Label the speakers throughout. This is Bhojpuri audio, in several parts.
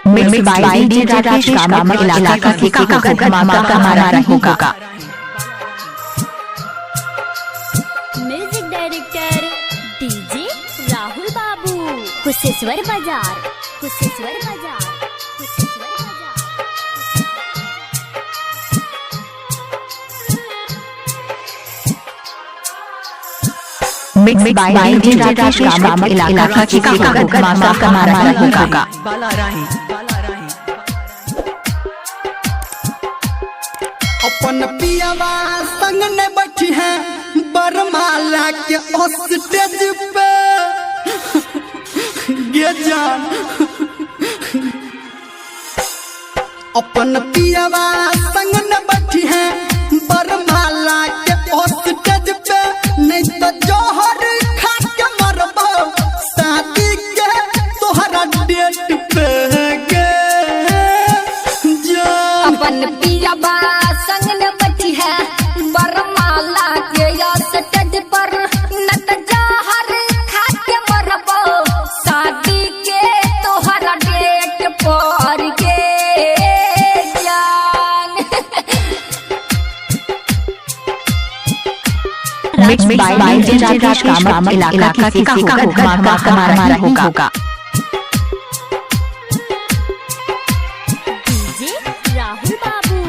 Speaker 1: मिक्स बाय डीजे राकेश कामत इलाका के धमाका हमारा होगा।
Speaker 2: म्यूजिक डायरेक्टर डीजे राहुल बाबू, कुशेश्वर बाजार, कुशेश्वर बाजार, कुशेश्वर बाजार।
Speaker 1: मिक्स बाय डीजे राकेश कामत इलाका के धमाका हमारा होगा।
Speaker 3: अपन पियावा संग ने बैठी है बरमाला के स्टेज पे गे जान। अपन पियावा संग ने बैठी है बरमाला के स्टेज पे, नहीं तो जोहर खा के मरबो शादी के तोहरा डेट पे गे जान।
Speaker 4: अपन पियावा संग न बैठी है बरमाला के स्टेज पर, न त जहर खा के मरबो शादी के तोहरा डेट पर के जान।
Speaker 1: मिक्स बाय डीजे राकेश कामत इलाका के धमाका हमारा होगा।
Speaker 2: डीजे राहुल बाबू,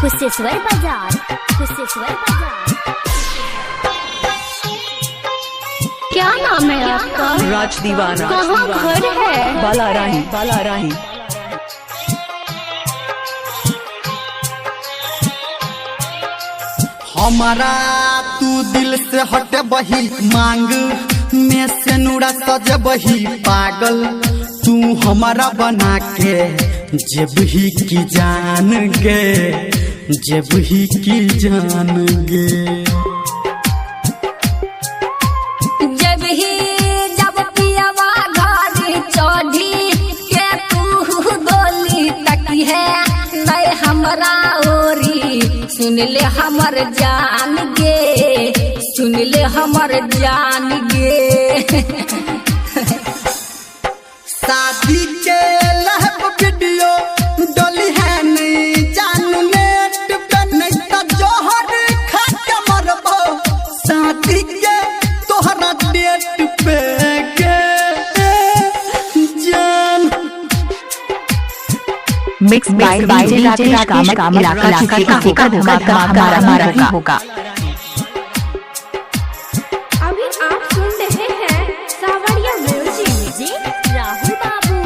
Speaker 2: कुशेश्वर बाजार, कुशेश्वर बाजार।
Speaker 4: क्या नाम है आपका?
Speaker 5: राज दीवाना।
Speaker 4: कहाँ घर है?
Speaker 5: बालाराही, बालाराही।
Speaker 3: हमारा तू दिल से हटे बही मांग में से नूरा सजे बही पागल, तू हमारा बना के जब ही की जान गे, जब ही की जान गे।
Speaker 4: जब ही जब पियावा घर चढ़ी के तू गोली तकी है नहीं हमरा ओरी, सुन ले हमर जान गे, सुन ले हमर जान गे।
Speaker 3: शादी के लहब वीडियो डोली है नहीं जानू नेट पे, नहीं तो जोहर खा के मरबो शादी के तोहरा डेट पे गे जान।
Speaker 1: मिक्स बाय डीजे राकेश कामत इलाका के धमाका हमारा होगा।
Speaker 2: अभी आप सुन रहे हैं सावरिया म्यूजिक, डीजे राहुल बाबू।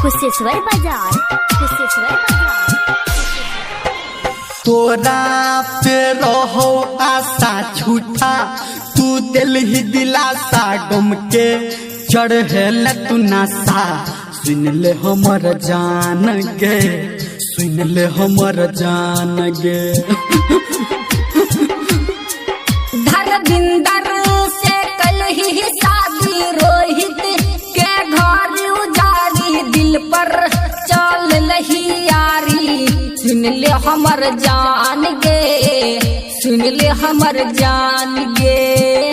Speaker 2: कुशेश्वर बाजार, कुशेश्वर बाजार।
Speaker 3: तोरा पे रहो आशा झूठा, तू दिल ही दिलासा गम के चढ़ेल तू नशा, सुन ले हमर जान गे, सुन ले हमर जान गे।
Speaker 4: धर्मिंदर से कल ही शादी रोहित के घर उजारी, दिल पर चल लही यारी, सुन ले हमर जान गे, सुन ले हमर जान गे।